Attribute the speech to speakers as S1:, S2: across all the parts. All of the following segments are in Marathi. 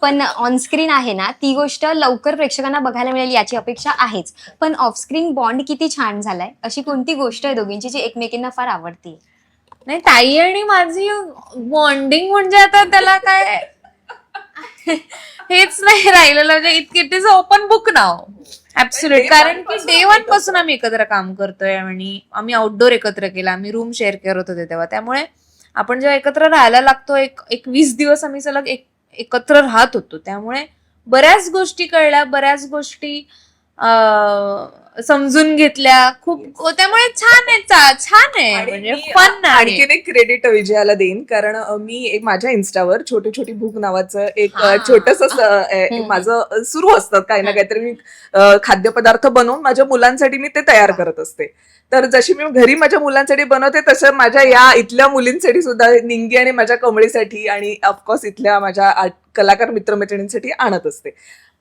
S1: पण ऑनस्क्रीन आहे ना ती गोष्ट लवकर प्रेक्षकांना बघायला मिळेल याची अपेक्षा आहेच. पण ऑफस्क्रीन बॉन्ड किती छान झालाय, अशी कोणती गोष्ट आहे दोघींची जी एकमेकींना फार आवडते?
S2: नाही, ताई आणि माझी बॉन्डिंग म्हणजे आता त्याला काय हेच नाही राहिलेलं, म्हणजे it is open book now. Absolute. कारण की डे 1 पासून आम्ही एकत्र काम करतोय आणि आम्ही आउटडोर एकत्र केला, आम्ही रूम शेअर करत होते तेव्हा. त्यामुळे आपण जेव्हा एकत्र राहायला लागतो, एक 20 दिवस आम्ही सलग एकत्र राहत होतो. त्यामुळे बऱ्याच गोष्टी कळल्या, बऱ्याच गोष्टी समजून घेतल्या खूप. त्यामुळे छान आहे म्हणजे फन आहे.
S3: आणखीन एक क्रेडिट विजयाला देईन, कारण मी माझ्या इन्स्टावर छोटी छोटी भूक नावाचं एक छोटस माझं सुरू असतं, काही ना काहीतरी मी खाद्यपदार्थ बनवून माझ्या मुलांसाठी मी ते तयार करत असते. तर जशी मी घरी माझ्या मुलांसाठी बनवते तसं माझ्या या इथल्या मुलींसाठी सुद्धा, निंगी आणि माझ्या कमळीसाठी आणि ऑफकोर्स इथल्या माझ्या कलाकार मित्रमैत्रिणींसाठी आणत असते.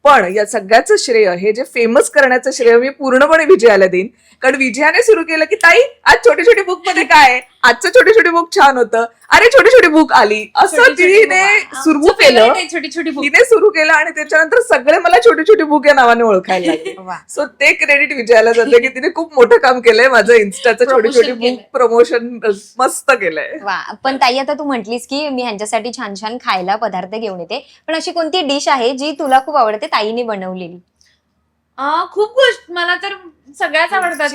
S3: पण या सगळ्याचं श्रेय, हे जे फेमस करण्याचं श्रेय मी पूर्णपणे विजयाला देईन. कारण विजयाने सुरू केलं की ताई आज छोटी छोटी बुक मध्ये काय आहे, आजचं छोटी छोटी बुक छान होतं, अरे छोटी छोटी बुक आली, असं तिने सुरू केलं.
S2: छोटी छोटी
S3: तिने सुरू केलं आणि त्याच्यानंतर सगळे मला छोटी छोटी बुक या नावाने ओळखायला लागले. सो ते क्रेडिट विजयाला जाते की तिने खूप मोठं काम केलंय, माझं इन्स्टाचं छोटी छोटी बुक प्रमोशन मस्त केलंय.
S1: वा. पण ताई आता तू म्हटलीस की मी ह्यांच्यासाठी छान छान खायला पदार्थ घेऊन येते, पण अशी कोणती डिश आहे जी तुला खूप आवडते ताईने बनवलेली?
S2: खूप गोष्ट मला तर सगळ्याच आवडतात.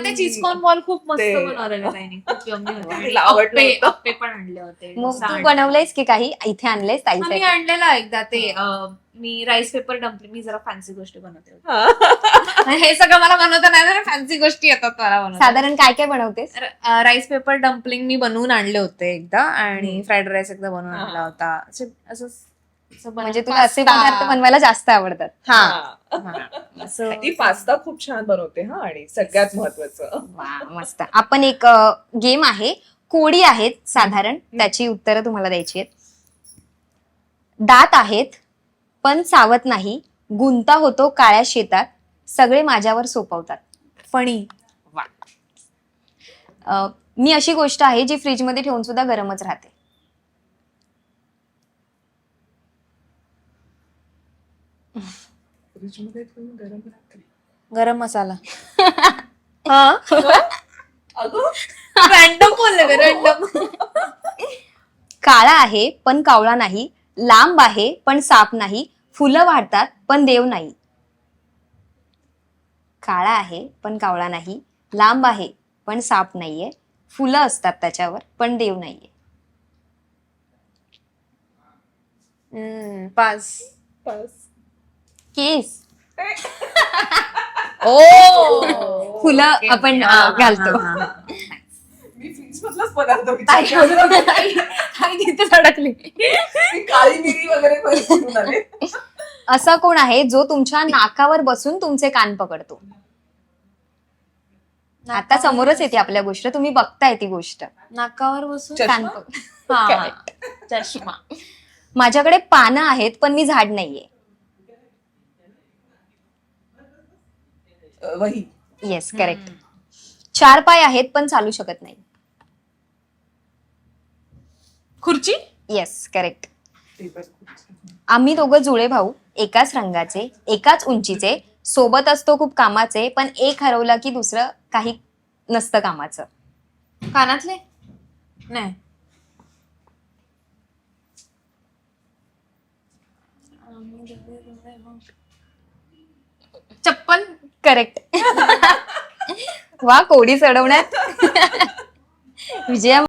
S2: ते चीज कॉर्न बॉल खूप मस्त बनवलेले ताईने, खूप यम्मी होते. अप्पे पण आणले होते.
S1: मग तू बनवलंयस की काही इथे आणलंयस
S2: मी
S1: ताईसाठी?
S2: आणलेला एकदा ते मी राईस पेपर डम्पलिंग, मी जरा फॅन्सी गोष्टी बनवते. हे सगळं मला बनवता नाही, फॅन्सी गोष्टी येतात मला बनवता.
S1: साधारण काय काय बनवतेस?
S2: राईस पेपर डम्पलिंग मी बनवून आणले होते एकदा, आणि फ्राईड राईस एकदा बनवून आणला होता. असं
S1: म्हणजे तुला असे पदार्थ बनवायला जास्त आवडतात?
S3: ती पास्ता खूप छान बनवते हा, आणि सगळ्यात महत्वाचं.
S1: वा, मस्त. आपण एक गेम आहे, कोडी आहेत साधारण, त्याची उत्तरं तुम्हाला द्यायची आहेत. दात आहेत पण चावत नाही, गुंता होतो काळ्या शेतात, सगळे माझ्यावर सोपवतात.
S2: फणी.
S1: मी अशी गोष्ट आहे जी फ्रीजमध्ये ठेवून सुद्धा गरमच राहते.
S2: गरम मसाला. रॅन्डम बोलले, रॅन्डम.
S1: काळा आहे पण कावळा नाही, लांब आहे पण साप नाही, फुलं वाढतात पण देव नाही. काळा आहे पण कावळा नाही, लांब आहे पण साप नाहीये, फुलं असतात त्याच्यावर पण देव नाहीये.
S2: पास.
S1: केस. फुलं आपण घालतो.
S3: मी फ्रीज मधलाच पदार्थ
S2: तिथे अडकली.
S3: काळी मिरी वगैरे करून आले.
S1: असा कोण आहे जो तुमच्या नाकावर बसून तुमचे कान पकडतो? आता समोरच येते आपल्या गोष्ट, तुम्ही बघताय ती गोष्ट.
S2: नाकावर बसून
S1: कान
S2: चष्मा.
S1: माझ्याकडे पानं आहेत पण मी झाड नाहीये.
S3: वही.
S1: Yes, correct. 4 पाय आहेत पण चालू शकत नाही.
S2: खुर्ची.
S1: Yes, correct. आम्ही दोघं जुळे भाऊ, एकाच रंगाचे, एकाच उंचीचे, सोबत असतो खूप कामाचे, पण एक हरवला की दुसरं काही नसतं कामाचं.
S2: कानातले. नाही. चप्पल.
S1: करेक्ट. वा, कोडी चढवण्यात विजया.